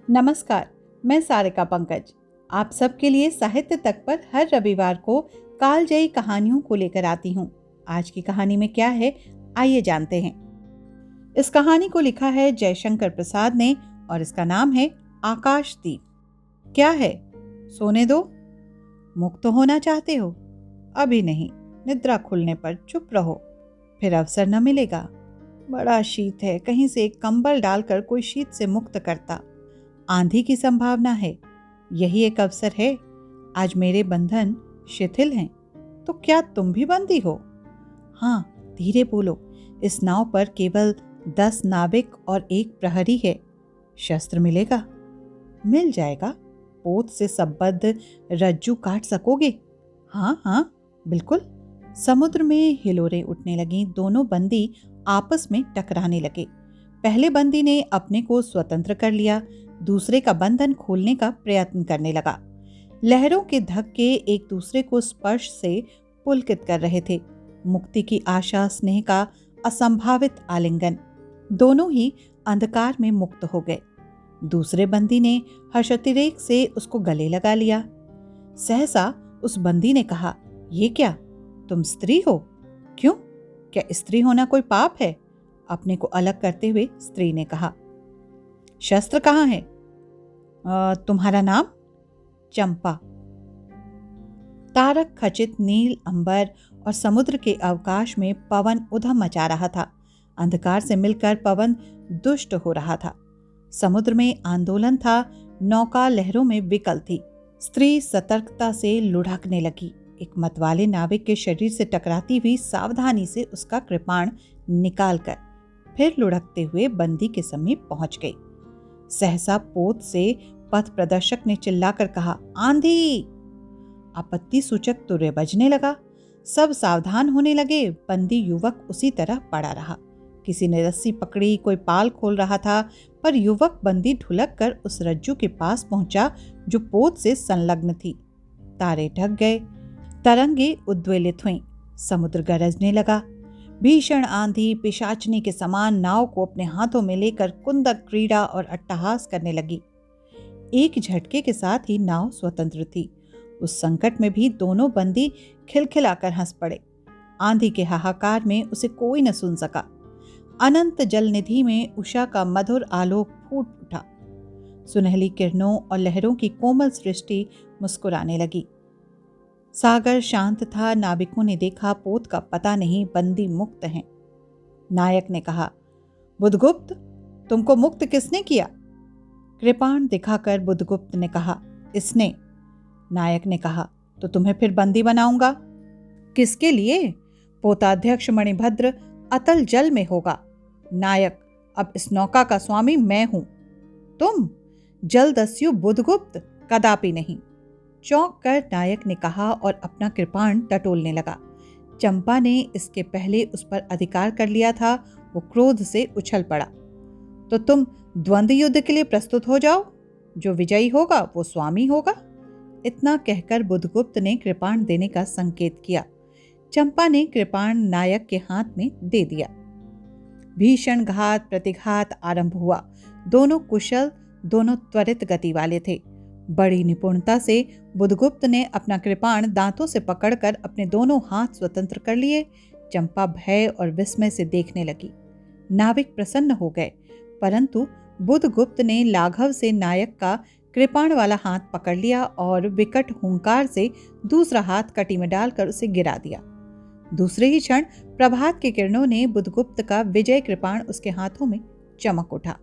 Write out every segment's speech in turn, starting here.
नमस्कार, मैं सारिका पंकज आप सबके लिए साहित्य तक पर हर रविवार को कालजयी कहानियों को लेकर आती हूँ। आज की कहानी में क्या है, आइए जानते हैं। इस कहानी को लिखा है जयशंकर प्रसाद ने और इसका नाम है आकाशदीप। क्या है, सोने दो। मुक्त होना चाहते हो? अभी नहीं, निद्रा खुलने पर चुप रहो, फिर अवसर न मिलेगा। बड़ा शीत है, कहीं से एक कंबल डालकर कोई शीत से मुक्त करता। आंधी की संभावना है, यही एक अवसर है। आज मेरे बंधन शिथिल हैं, तो क्या तुम भी बंदी हो? हाँ, धीरे बोलो। इस नाव पर केवल 10 नाविक और एक प्रहरी है। शस्त्र मिलेगा? मिल जाएगा। पोत से संबद्ध रज्जू काट सकोगे? हाँ हाँ, बिल्कुल। समुद्र में हिलोरें उठने लगीं। दोनों बंदी आपस में टकराने लगे। पहले बंदी ने अपने को स्वतंत्र कर लिया, दूसरे का बंधन खोलने का प्रयत्न करने लगा। लहरों के धक्के एक दूसरे को स्पर्श से पुलकित कर रहे थे। मुक्ति की आशा, स्नेह का असंभावित आलिंगन, दोनों ही अंधकार में मुक्त हो गए। दूसरे बंदी ने हर्षातिरेक से उसको गले लगा लिया। सहसा उस बंदी ने कहा, ये क्या, तुम स्त्री हो? क्यों, क्या स्त्री होना कोई पाप है? अपने को अलग करते हुए स्त्री ने कहा। शस्त्र कहाँ है? तुम्हारा नाम? चंपा। तारक खचित नील अंबर और समुद्र के अवकाश में पवन उधम मचा रहा था। अंधकार से मिलकर पवन दुष्ट हो रहा था। समुद्र में आंदोलन था, नौका लहरों में विकल थी। स्त्री सतर्कता से लुढ़कने लगी। एक मतवाले नाविक के शरीर से टकराती हुई सावधानी से उसका कृपाण निकालकर फिर लुढ़कते हुए बंदी के समीप पहुंच गई। सहसा पोत से पथ प्रदर्शक ने चिल्लाकर कहा, आंधी! आपत्ति सूचक तुर्य बजने लगा। सब सावधान होने लगे। बंदी युवक उसी तरह पड़ा रहा। किसी ने रस्सी पकड़ी, कोई पाल खोल रहा था, पर युवक बंदी ढुलक कर उस रज्जू के पास पहुंचा जो पोत से संलग्न थी। तारे ढक गए, तरंगे उद्वेलित हुईं, समुद्र गरजने लगा। भीषण आंधी पिशाचनी के समान नाव को अपने हाथों में लेकर कुंदक क्रीड़ा और अट्टहास करने लगी। एक झटके के साथ ही नाव स्वतंत्र थी। उस संकट में भी दोनों बंदी खिलखिलाकर हंस पड़े। आंधी के हाहाकार में उसे कोई न सुन सका। अनंत जल निधि में उषा का मधुर आलोक फूट उठा। सुनहली किरणों और लहरों की कोमल सृष्टि मुस्कुराने लगी। सागर शांत था। नाविकों ने देखा, पोत का पता नहीं, बंदी मुक्त हैं। नायक ने कहा, बुधगुप्त, तुमको मुक्त किसने किया? कृपाण दिखाकर बुधगुप्त ने कहा, इसने। नायक ने कहा, तो तुम्हें फिर बंदी बनाऊंगा। किसके लिए? पोताध्यक्ष मणिभद्र अतल जल में होगा। नायक, अब इस नौका का स्वामी मैं हूं। तुम? जलदस्यु बुधगुप्त, कदापि नहीं। चौंक कर नायक ने कहा और अपना कृपाण टटोलने लगा। चंपा ने इसके पहले उस पर अधिकार कर लिया था। वो क्रोध से उछल पड़ा। तो तुम द्वंद्व युद्ध के लिए प्रस्तुत हो जाओ, जो विजयी होगा वो स्वामी होगा। इतना कहकर बुधगुप्त ने कृपाण देने का संकेत किया। चंपा ने कृपाण नायक के हाथ में दे दिया। भीषण घात प्रतिघात आरंभ हुआ। दोनों कुशल, दोनों त्वरित गति वाले थे। बड़ी निपुणता से बुधगुप्त ने अपना कृपाण दांतों से पकड़कर अपने दोनों हाथ स्वतंत्र कर लिए। चंपा भय और विस्मय से देखने लगी। नाविक प्रसन्न हो गए, परंतु बुधगुप्त ने लाघव से नायक का कृपाण वाला हाथ पकड़ लिया और विकट हुंकार से दूसरा हाथ कटी में डालकर उसे गिरा दिया। दूसरे ही क्षण प्रभात की किरणों ने बुधगुप्त का विजय कृपाण उसके हाथों में चमक उठा।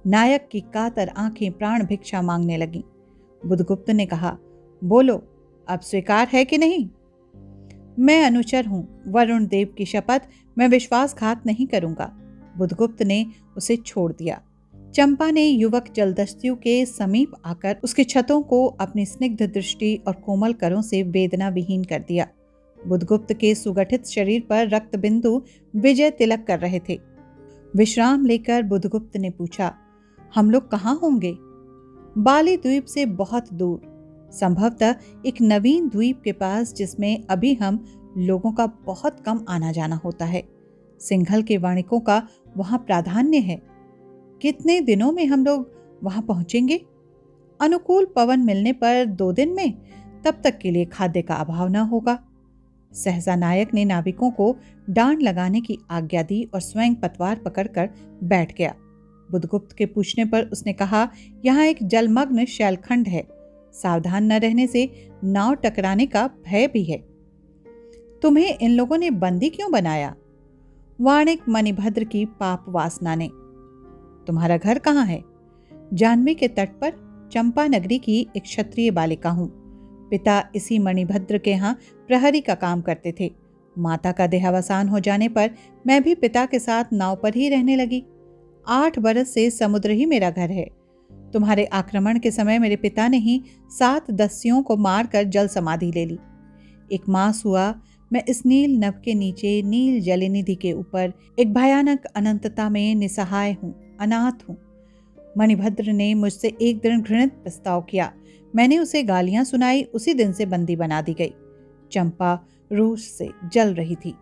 नायक की कातर आंखें प्राण भिक्षा मांगने लगीं। बुधगुप्त ने कहा, बोलो, अब स्वीकार है कि नहीं? मैं अनुचर हूं, वरुण देव की शपथ, मैं विश्वासघात नहीं करूंगा। बुधगुप्त ने उसे छोड़ दिया। चंपा ने युवक जलदस्यु के समीप आकर उसके छतों को अपनी स्निग्ध दृष्टि और कोमल करों से वेदना विहीन कर दिया। बुधगुप्त के सुगठित शरीर पर रक्त बिंदु विजय तिलक कर रहे थे। विश्राम लेकर बुधगुप्त ने पूछा, हम लोग कहाँ होंगे? बाली द्वीप से बहुत दूर, संभवतः एक नवीन द्वीप के पास, जिसमें अभी हम लोगों का बहुत कम आना जाना होता है। सिंघल के वाणिकों का वहां प्राधान्य है। कितने दिनों में हम लोग वहां पहुंचेंगे? अनुकूल पवन मिलने पर 2 दिन में, तब तक के लिए खाद्य का अभाव न होगा। सहसा नायक ने नाविकों को डांड लगाने की आज्ञा दी और स्वयं पतवार पकड़कर बैठ गया। बुधगुप्त के पूछने पर उसने कहा, यहाँ एक जलमग्न शैलखंड है, सावधान न रहने से नाव टकराने का भय भी है। तुम्हें इन लोगों ने बंदी क्यों बनाया? वाणिक मणिभद्र की पाप वासना ने। तुम्हारा घर कहाँ है? जाह्नवी के तट पर चंपा नगरी की एक क्षत्रिय बालिका हूं। पिता इसी मणिभद्र के यहाँ प्रहरी का काम करते थे। माता का देहावसान हो जाने पर मैं भी पिता के साथ नाव पर ही रहने लगी। 8 बरस से समुद्र ही मेरा घर है। तुम्हारे आक्रमण के समय मेरे पिता ने ही 7 दस्युओं को मारकर जल समाधि ले ली। एक मास हुआ मैं इस नील नभ के नीचे नील जलनिधि के ऊपर एक भयानक अनंतता में निसहाय हूँ, अनाथ हूँ। मणिभद्र ने मुझसे एक दिन घृणित प्रस्ताव किया। मैंने उसे गालियां सुनाई। उसी दिन से बंदी बना दी गई। चंपा रोष से जल रही थी।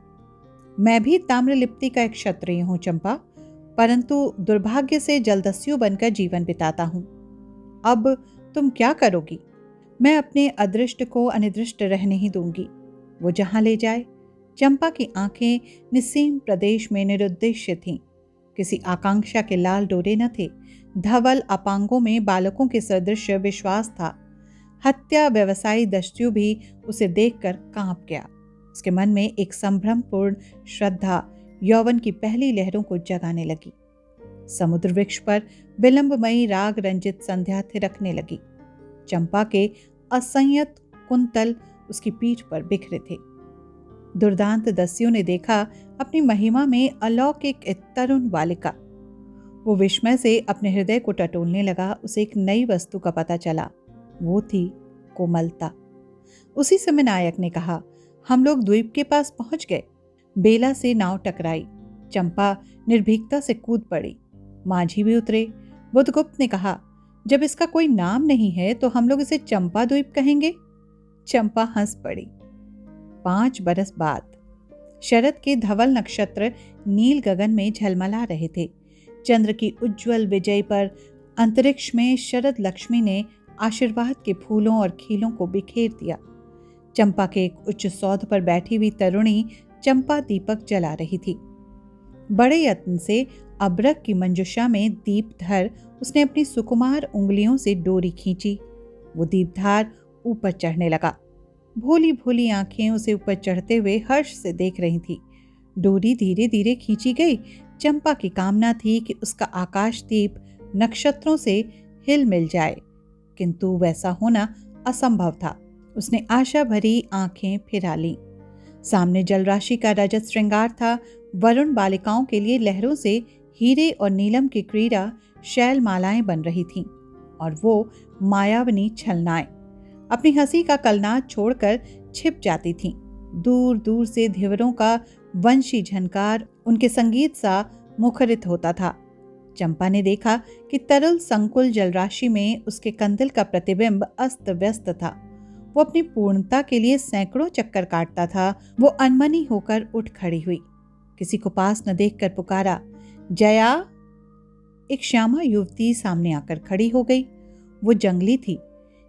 मैं भी ताम्रलिप्ति का एक क्षत्रिय हूँ चंपा, परंतु दुर्भाग्य से जलदस्यु बनकर जीवन बिताता हूँ। अब तुम क्या करोगी? मैं अपने अदृष्ट को अनिदृष्ट रहने ही दूंगी, वो जहां ले जाए। चंपा की आंखें निस्सीम प्रदेश में निरुद्देश्य थीं। किसी आकांक्षा के लाल डोरे न थे। धवल अपांगों में बालकों के सदृश विश्वास था। हत्या व्यवसायी दस्यु भी उसे देखकर कांप गया। उसके मन में एक संभ्रमपूर्ण श्रद्धा यौवन की पहली लहरों को जगाने लगी। समुद्र वृक्ष पर विलंबमयी राग रंजित संध्या थिरकने लगी। चंपा के असंयत कुंतल उसकी पीठ पर बिखरे थे। दुर्दांत दस्यु ने देखा अपनी महिमा में अलौकिक एक तरुण बालिका। वो विस्मय से अपने हृदय को टटोलने लगा। उसे एक नई वस्तु का पता चला, वो थी कोमलता। उसी समय नायक ने कहा, हम लोग द्वीप के पास पहुंच गए। बेला से नाव टकराई। चंपा निर्भीकता से कूद पड़ी। माझी भी उतरे। बुधगुप्त ने कहा, जब इसका कोई नाम नहीं है तो हम लोग इसे चंपा द्वीप कहेंगे। चंपा हंस पड़ी। 5 बरस बाद शरद के धवल नक्षत्र नील गगन में झलमला रहे थे। चंद्र की उज्जवल विजय पर अंतरिक्ष में शरद लक्ष्मी ने आशीर्वाद के फूलों और खीलों को बिखेर दिया। चंपा के एक उच्च सौध पर बैठी हुई तरुणी चंपा दीपक जला रही थी। बड़े यत्न से अबरक की मंजुषा में दीप धर उसने अपनी सुकुमार उंगलियों से डोरी खींची। वो दीपधार ऊपर चढ़ने लगा। भोली भोली आंखें उसे ऊपर चढ़ते हुए हर्ष से देख रही थी। डोरी धीरे धीरे खींची गई। चंपा की कामना थी कि उसका आकाश दीप नक्षत्रों से हिल मिल जाए, किंतु वैसा होना असंभव था। उसने आशा भरी आंखें फिरा ली। सामने जलराशि का रजत श्रृंगार था। वरुण बालिकाओं के लिए लहरों से हीरे और नीलम की क्रीड़ा शैल मालाएं बन रही थीं, और वो मायावनी छलनाएं अपनी हंसी का कलनाद छोड़कर छिप जाती थीं। दूर दूर से धिवरों का वंशी झनकार उनके संगीत सा मुखरित होता था। चंपा ने देखा कि तरल संकुल जलराशि में उसके कंदल का प्रतिबिंब अस्त व्यस्त था। वो अपनी पूर्णता के लिए सैकड़ों चक्कर काटता था। वो अनमनी होकर उठ खड़ी हुई। किसी को पास न देखकर पुकारा, जया। एक श्यामा युवती सामने आकर खड़ी हो गई। वो जंगली थी।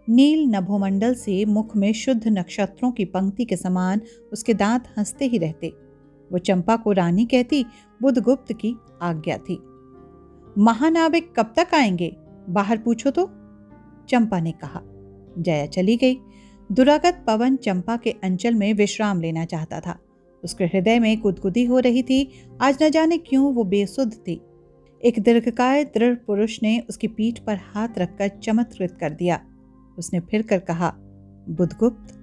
नील नभोमंडल से मुख में शुद्ध नक्षत्रों की पंक्ति के समान उसके दांत हंसते ही रहते। वो चंपा को रानी कहती। बुधगुप्त की आज्ञा थी। महानाविक कब तक आएंगे? बाहर पूछो तो, चंपा ने कहा। जया चली गई। दुरागत पवन चंपा के अंचल में विश्राम लेना चाहता था। उसके हृदय में गुदगुदी हो रही थी। आज न जाने क्यों वो बेसुध थी। एक दीर्घकाय दृढ़ पुरुष ने उसकी पीठ पर हाथ रखकर चमत्कृत कर दिया। उसने फिर कर कहा, बुधगुप्त,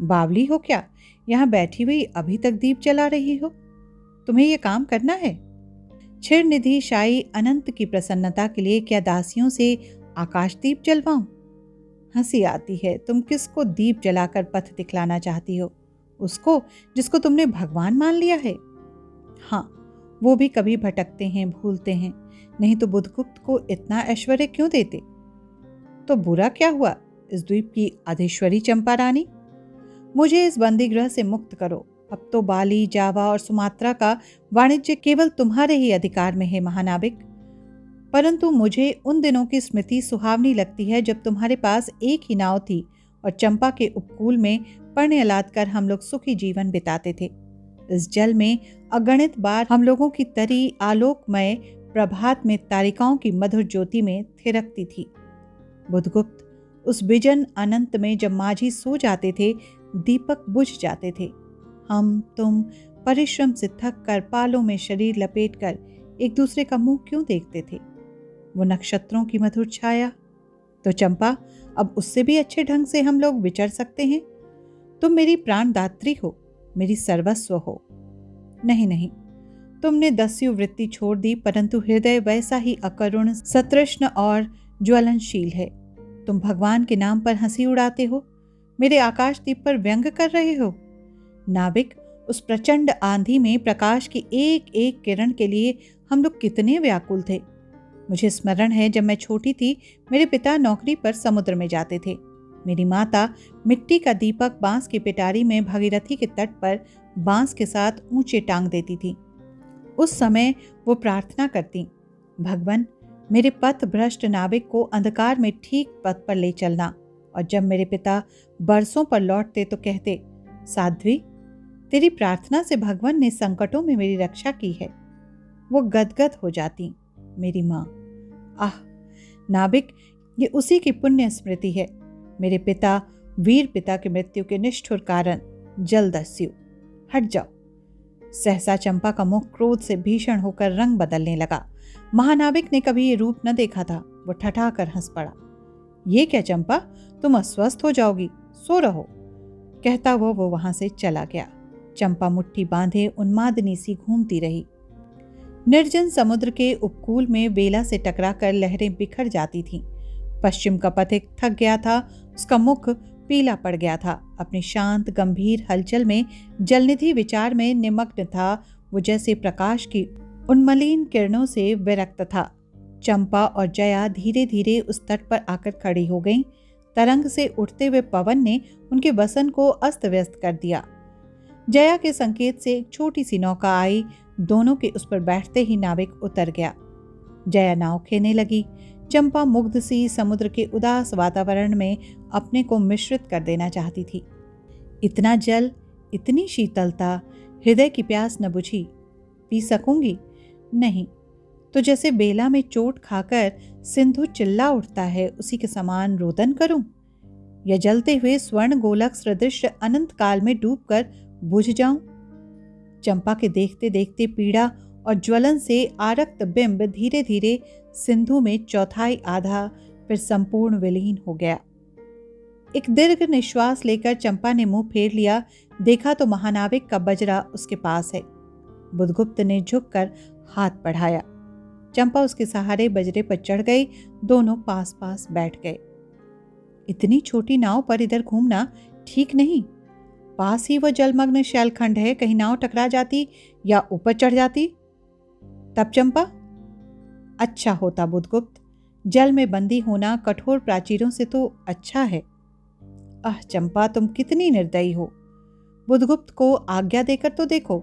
बावली हो क्या? यहाँ बैठी हुई अभी तक दीप जला रही हो? तुम्हें यह काम करना है? क्षीरनिधि शाही अनंत की प्रसन्नता के लिए क्या दासियों से आकाश दीप जलवाऊं? हंसी आती है। तुम किसको दीप जलाकर पथ दिखलाना चाहती हो? उसको जिसको तुमने भगवान मान लिया है? हाँ, वो भी कभी भटकते हैं, भूलते हैं। नहीं तो बुधगुप्त को इतना ऐश्वर्य क्यों देते? तो बुरा क्या हुआ इस द्वीप की अधीश्वरी चंपा रानी? मुझे इस बंदीगृह से मुक्त करो। अब तो बाली, जावा और सुमात्रा का वाणिज्य केवल तुम्हारे ही अधिकार में है महानाविक। परंतु मुझे उन दिनों की स्मृति सुहावनी लगती है जब तुम्हारे पास एक ही नाव थी और चंपा के उपकूल में पर्ण लाद कर हम लोग सुखी जीवन बिताते थे। इस जल में अगणित बार हम लोगों की तरी आलोकमय प्रभात में तारिकाओं की मधुर ज्योति में थिरकती थी। बुधगुप्त, उस विजन अनंत में जब माझी सो जाते थे, दीपक बुझ जाते थे। हम तुम परिश्रम से थक कर पालों में शरीर लपेटकर एक दूसरे का मुंह क्यों देखते थे? वो नक्षत्रों की मधुर छाया। तो चंपा, अब उससे भी अच्छे ढंग से हम लोग विचर सकते हैं। तुम मेरी प्राणदात्री हो, मेरी सर्वस्व हो। नहीं नहीं, तुमने दस्यु वृत्ति छोड़ दी, परंतु हृदय वैसा ही अकरुण, सतृष्ण और ज्वलनशील है। तुम भगवान के नाम पर हंसी उड़ाते हो, मेरे आकाशदीप पर व्यंग कर रहे हो। नाविक, उस प्रचंड आंधी में प्रकाश की एक एक किरण के लिए हम लोग कितने व्याकुल थे। मुझे स्मरण है, जब मैं छोटी थी, मेरे पिता नौकरी पर समुद्र में जाते थे। मेरी माता मिट्टी का दीपक बांस की पिटारी में भागीरथी के तट पर बांस के साथ ऊंचे टांग देती थी। उस समय वो प्रार्थना करती, भगवान, मेरे पथ भ्रष्ट नाविक को अंधकार में ठीक पथ पर ले चलना। और जब मेरे पिता बरसों पर लौटते तो कहते, साध्वी, तेरी प्रार्थना से भगवान ने संकटों में मेरी रक्षा की है। वो गदगद हो जाती, मेरी माँ। आह नाविक, ये उसी की पुण्य स्मृति है। मेरे पिता, वीर पिता की मृत्यु के निष्ठुर कारण जलदस्यु। हट जाओ। सहसा चंपा का मुख क्रोध से भीषण होकर रंग बदलने लगा। महानाविक ने कभी ये रूप न देखा था। वो ठठाकर हंस पड़ा। ये क्या चंपा, तुम अस्वस्थ हो जाओगी, सो रहो। कहता वो वहां से चला गया। चंपा मुट्ठी बांधे उन्मादिनी सी घूमती रही। निर्जन समुद्र के उपकूल में वेला से टकराकर लहरें बिखर जाती थीं। पश्चिम का पथिक थक गया था, उसका मुख पीला पड़ गया था। अपनी शांत गंभीर हलचल में जलनिधि विचार में निमग्न था। वो जैसे प्रकाश की उन्मलिन किरणों से विरक्त था। चंपा और जया धीरे धीरे उस तट पर आकर खड़ी हो गईं। तरंग से उठते हुए पवन ने उनके वसन को अस्त व्यस्त कर दिया। जया के संकेत से एक छोटी सी नौका आई। दोनों के उस पर बैठते ही नाविक उतर गया। जया नाव खेने लगी। चंपा मुग्ध सी समुद्र के उदास वातावरण में अपने को मिश्रित कर देना चाहती थी। इतना जल, इतनी शीतलता, हृदय की प्यास न बुझी। पी सकूंगी? नहीं। तो जैसे बेला में चोट खाकर सिंधु चिल्ला उठता है, उसी के समान रोदन करूं? या जलते हुए स्वर्ण गोलक सदृश अनंत काल में डूबकर बुझ जाऊं? चंपा के देखते देखते पीड़ा और ज्वलन से आरक्त बिंब धीरे धीरे सिंधु में चौथाई आधा, फिर संपूर्ण विलीन हो गया। एक दीर्घ निश्वास लेकर चंपा ने मुंह फेर लिया। देखा तो महानाविक का बजरा उसके पास है। बुधगुप्त ने झुककर हाथ बढ़ाया। चंपा उसके सहारे बजरे पर चढ़ गई। दोनों पास पास बैठ गए। इतनी छोटी नाव पर इधर घूमना ठीक नहीं। पास ही वह जलमग्न शैलखंड है, कहीं नाव टकरा जाती या ऊपर चढ़ जाती तब चंपा। अच्छा होता बुधगुप्त, जल में बंदी होना कठोर प्राचीरों से तो अच्छा है। आह चंपा, तुम कितनी निर्दयी हो। बुधगुप्त को आज्ञा देकर तो देखो,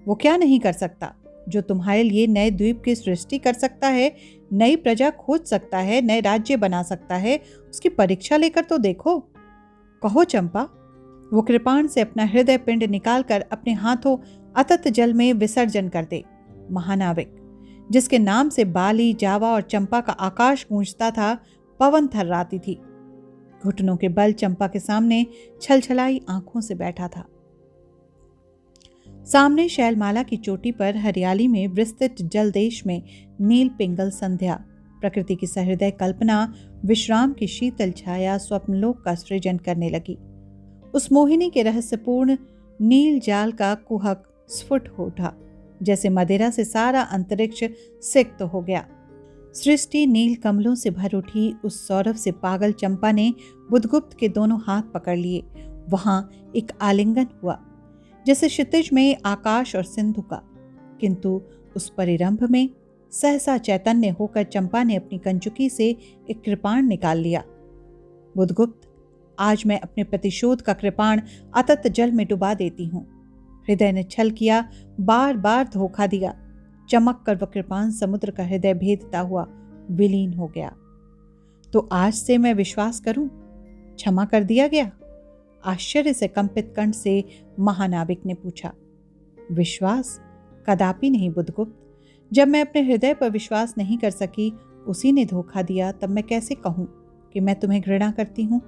वो क्या नहीं कर सकता। जो तुम्हारे लिए नए द्वीप की सृष्टि कर सकता है, नई प्रजा खोज सकता है, नए राज्य बना सकता है, उसकी परीक्षा लेकर तो देखो। कहो चंपा। वो कृपाण से अपना हृदय पिंड निकालकर अपने हाथों अतत जल में विसर्जन कर दे। महानाविक, जिसके नाम से बाली, जावा और चंपा का आकाश गूंजता था, पवन थर्राती थी। घुटनों के बल चंपा के सामने छलछलाई आंखों से बैठा था। सामने शैलमाला की चोटी पर हरियाली में विस्तृत जल देश में नील पिंगल संध्या, प्रकृति की सहृदय कल्पना, विश्राम की शीतल छाया स्वप्नलोक का सृजन करने लगी। उस मोहिनी के रहस्यपूर्ण नील जाल का कुहक स्फुट हो उठा, जैसे मदिरा से सारा अंतरिक्ष सिक्त हो गया। सृष्टि नील कमलों से भर उठी। उस सौरभ से पागल चंपा ने बुधगुप्त के दोनों हाथ पकड़ लिए। वहां एक आलिंगन हुआ, जैसे क्षितिज में आकाश और सिंधु का। किंतु उस परिरंभ में सहसा चैतन्य होकर चंपा ने अपनी कंचुकी से एक कृपाण निकाल लिया। बुधगुप्त, आज मैं अपने प्रतिशोध का कृपाण अतत जल में डुबा देती हूँ। हृदय ने छल किया, बार बार धोखा दिया। चमक कर वह कृपाण समुद्र का हृदय भेदता हुआ विलीन हो गया। तो आज से मैं विश्वास करूं, क्षमा कर दिया गया? आश्चर्य से कंपित कंठ से महानाविक ने पूछा। विश्वास? कदापि नहीं बुद्धगुप्त। जब मैं अपने हृदय पर विश्वास नहीं कर सकी, उसी ने धोखा दिया, तब मैं कैसे कहूं कि मैं तुम्हें घृणा करती हूं?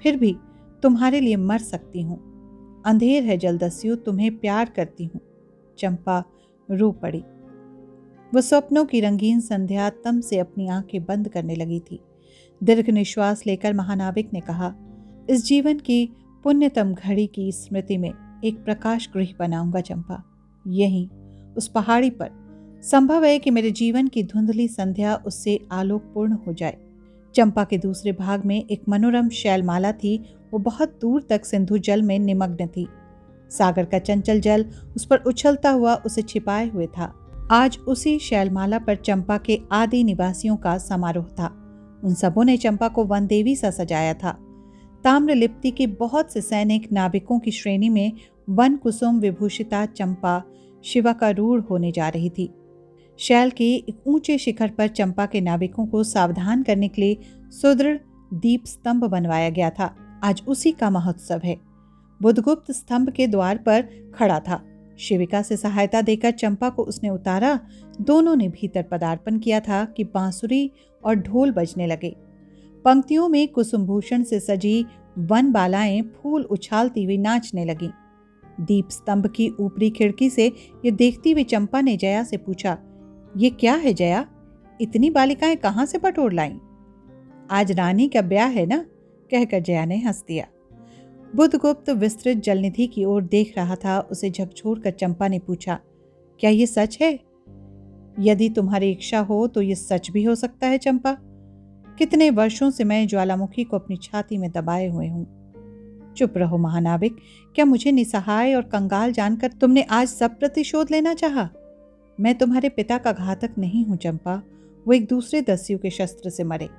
फिर भी तुम्हारे लिए मर सकती हूं। अंधेर है जलदस्यु, तुम्हें प्यार करती हूं। चंपा रो पड़ी। वो स्वप्नों की रंगीन संध्या तम से अपनी आंखें बंद करने लगी थी। दीर्घ निश्वास लेकर महानाविक ने कहा, इस जीवन की पुण्यतम घड़ी की स्मृति में एक प्रकाश गृह बनाऊंगा चंपा, यहीं उस पहाड़ी पर। संभव है कि मेरे जीवन की धुंधली संध्या उससे आलोकपूर्ण हो जाए। चंपा के दूसरे भाग में एक मनोरम शैलमाला थी। वो बहुत दूर तक सिंधु जल में निमग्न थी। सागर का चंचल जल उस पर उछलता हुआ उसे छिपाए हुए था। आज उसी शैलमाला पर चंपा के आदि निवासियों का समारोह था। उन सबों ने चंपा को वनदेवी सा सजाया था। ताम्रलिप्ति के बहुत से सैनिक नाविकों की श्रेणी में वन कुसुम विभूषिता चंपा शिवाकारूढ़ होने जा रही थी। शैल के एक ऊंचे शिखर पर चंपा के नाविकों को सावधान करने के लिए सुदृढ़ दीप स्तंभ बनवाया गया था। आज उसी का महोत्सव है। बुद्धगुप्त स्तंभ के द्वार पर खड़ा था। शिविका से सहायता देकर चंपा को उसने उतारा। दोनों ने भीतर पदार्पण किया था कि बांसुरी और ढोल बजने लगे। पंक्तियों में कुसुमभूषण से सजी वन बालाएं फूल उछालती हुई नाचने लगीं। दीप स्तंभ की ऊपरी खिड़की से ये देखती हुई चंपा ने जया से पूछा, ये क्या है जया? इतनी बालिकाएं कहां से बटोर लाईं? आज रानी का ब्याह है ना? कहकर जया ने हंस दिया। बुद्धगुप्त विस्तृत जलनिधि की ओर देख रहा था। उसे झकझोर कर चंपा ने पूछा, क्या ये सच है? यदि तुम्हारी इच्छा हो तो ये सच भी हो सकता है चंपा। कितने वर्षों से मैं ज्वालामुखी को अपनी छाती में दबाए हुए हूं। चुप रहो महानाविक। क्या मुझे निसहाय और कंगाल जानकर तुमने आज सब प्रतिशोध लेना चाहा? मैं तुम्हारे पिता का घातक नहीं हूं चंपा। वो एक दूसरे दस्यु के शस्त्र से मरे।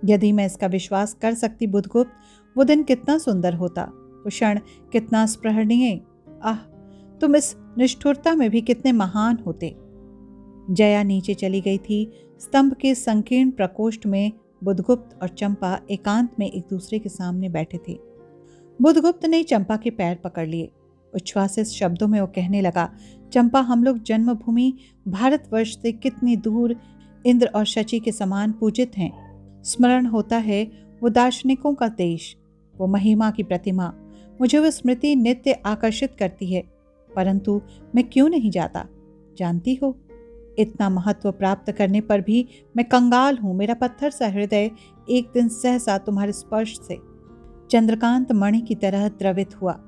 यदि मैं इसका विश्वास कर सकती बुद्धगुप्त, वो दिन कितना सुंदर होता, वो क्षण कितना स्पृहणीय। आह, तुम इस निष्ठुरता में भी कितने महान होते। जया नीचे चली गई थी। स्तंभ के संकीर्ण प्रकोष्ठ में बुद्धगुप्त और चंपा एकांत में एक दूसरे के सामने बैठे थे। बुद्धगुप्त ने चंपा के पैर पकड़ लिए। उच्छ्वासित शब्दों में वो कहने लगा, चंपा, हम लोग जन्मभूमि भारतवर्ष से कितनी दूर इंद्र और शची के समान पूजित हैं। स्मरण होता है वो दार्शनिकों का देश, वो महिमा की प्रतिमा। मुझे वो स्मृति नित्य आकर्षित करती है, परंतु मैं क्यों नहीं जाता? जानती हो, इतना महत्व प्राप्त करने पर भी मैं कंगाल हूं। मेरा पत्थर सा हृदय एक दिन सहसा तुम्हारे स्पर्श से चंद्रकांत मणि की तरह द्रवित हुआ।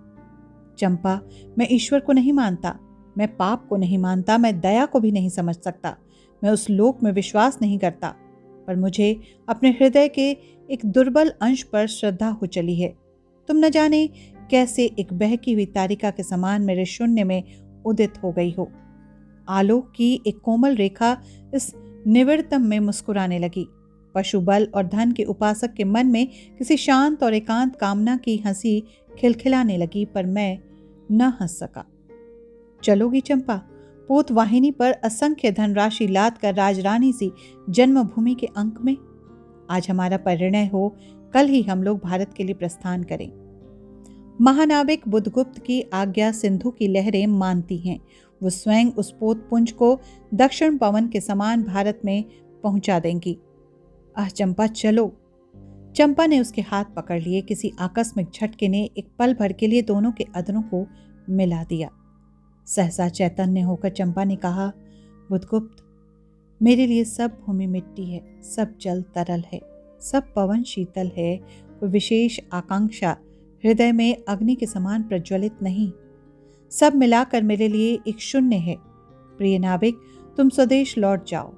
चंपा, मैं ईश्वर को नहीं मानता, मैं पाप को नहीं मानता, मैं दया को भी नहीं समझ सकता, मैं उस लोक में विश्वास नहीं करता, पर मुझे अपने हृदय के एक दुर्बल अंश पर श्रद्धा हो चली है। तुम न जाने कैसे एक बहकी हुई तारिका के समान मेरे शून्य में उदित हो गई हो। आलोक की एक कोमल रेखा इस निविड़तम में मुस्कुराने लगी। पशु बल और धन के उपासक के मन में किसी शांत और एकांत कामना की हंसी खिलखिलाने लगी, पर मैं न हंस सका। चलोगी चंपा? पोत वाहिनी पर असंख्य धनराशि लाद कर राजरानी सी जन्मभूमि के अंक में? आज हमारा परिणय हो, कल ही हम लोग भारत के लिए प्रस्थान करें। महानाविक बुद्धगुप्त की आज्ञा सिंधु की लहरें मानती हैं। वो स्वयं उस पोतपुंज को दक्षिण पवन के समान भारत में पहुंचा देंगी। आह चंपा, चलो। चंपा ने उसके हाथ पकड़ लिए। किसी आकस्मिक झटके ने एक पल भर के लिए दोनों के अधरों को मिला दिया। सहसा चैतन्य होकर चंपा ने कहा, बुद्धगुप्त, मेरे लिए सब भूमि मिट्टी है, सब जल तरल है, सब पवन शीतल है। कोई विशेष आकांक्षा हृदय में अग्नि के समान प्रज्वलित नहीं। सब मिलाकर मेरे लिए एक शून्य है। प्रिय नाविक, तुम स्वदेश लौट जाओ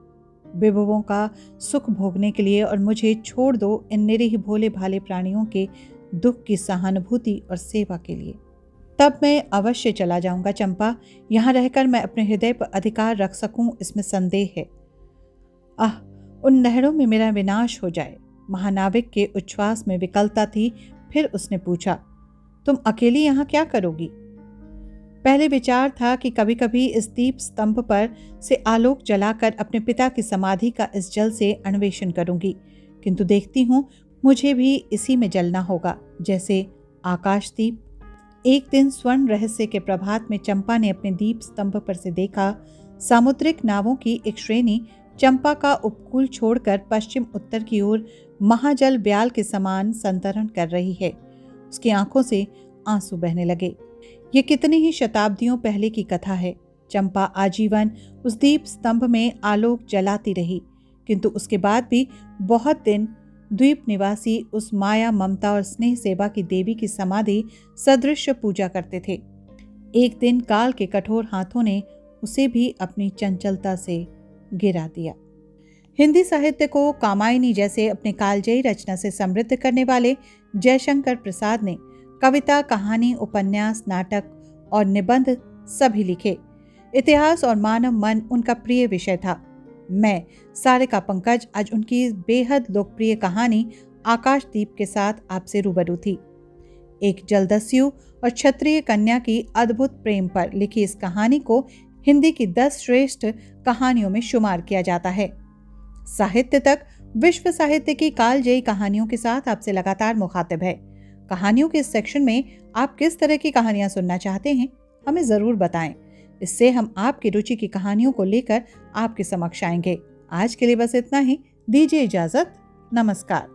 विभवों का सुख भोगने के लिए, और मुझे छोड़ दो इन निरीह भोले भाले प्राणियों के दुख की सहानुभूति और सेवा के लिए। तब मैं अवश्य चला जाऊंगा चंपा। यहाँ रहकर मैं अपने हृदय पर अधिकार रख सकूं, इसमें संदेह है। आह, उन नहरों में मेरा विनाश हो जाए। महानाविक के उच्छ्वास में विकलता थी। फिर उसने पूछा, तुम अकेली यहाँ क्या करोगी? पहले विचार था कि कभी कभी इस दीप स्तंभ पर से आलोक जलाकर अपने पिता की समाधि का इस जल से अन्वेषण करूंगी, किंतु देखती हूँ मुझे भी इसी में जलना होगा, जैसे आकाशदीप। एक दिन स्वर्ण रहस्य के प्रभात में चंपा ने अपने दीप स्तंभ पर से देखा, सामुद्रिक नावों की एक श्रेणी चंपा का उपकूल छोड़कर पश्चिम उत्तर की ओर महाजल ब्याल के समान संतरण कर रही है। उसकी आंखों से आंसू बहने लगे। ये कितनी ही शताब्दियों पहले की कथा है। चंपा आजीवन उस दीप स्तंभ में आलोक जलाती रही, किंतु उसके बाद भी बहुत दिन द्वीप निवासी उस माया, ममता और स्नेह सेवा की देवी की समाधि सदृश पूजा करते थे। एक दिन काल के कठोर हाथों ने उसे भी अपनी चंचलता से गिरा दिया। हिंदी साहित्य को कामायनी जैसे अपने कालजयी रचना से समृद्ध करने वाले जयशंकर प्रसाद ने कविता, कहानी, उपन्यास, नाटक और निबंध सभी लिखे। इतिहास और मानव मन उनका प्रिय विषय था। मैं सारिका पंकज आज उनकी बेहद लोकप्रिय कहानी आकाशदीप के साथ आपसे रूबरू थी। एक जलदस्यु और क्षत्रिय कन्या की अद्भुत प्रेम पर लिखी इस कहानी को हिंदी की 10 श्रेष्ठ कहानियों में शुमार किया जाता है। साहित्य तक विश्व साहित्य की कालजयी कहानियों के साथ आपसे लगातार मुखातिब है। कहानियों के इस सेक्शन में आप किस तरह की कहानियां सुनना चाहते हैं, हमें जरूर बताएं। इससे हम आपकी रुचि की कहानियों को लेकर आपके समक्ष आएंगे। आज के लिए बस इतना ही। दीजिए इजाजत। नमस्कार।